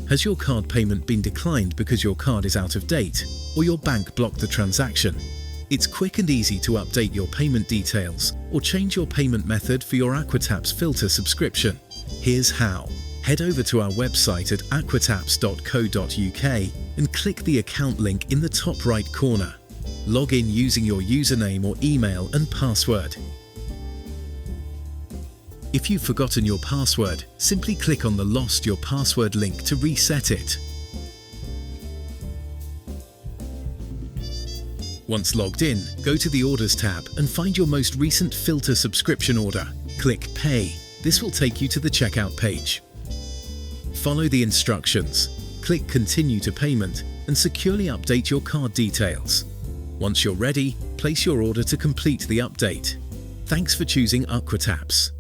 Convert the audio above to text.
Has your card payment been declined because your card is out of date, or your bank blocked the transaction? It's quick and easy to update your payment details or change your payment method for your Aquataps filter subscription. Here's how. Head over to our website at aquataps.co.uk and click the account link in the top right corner. Log in using your username or email and password. If you've forgotten your password, simply click on the Lost Your Password link to reset it. Once logged in, go to the Orders tab and find your most recent filter subscription order. Click Pay. This will take you to the checkout page. Follow the instructions. Click Continue to Payment and securely update your card details. Once you're ready, place your order to complete the update. Thanks for choosing Aquataps.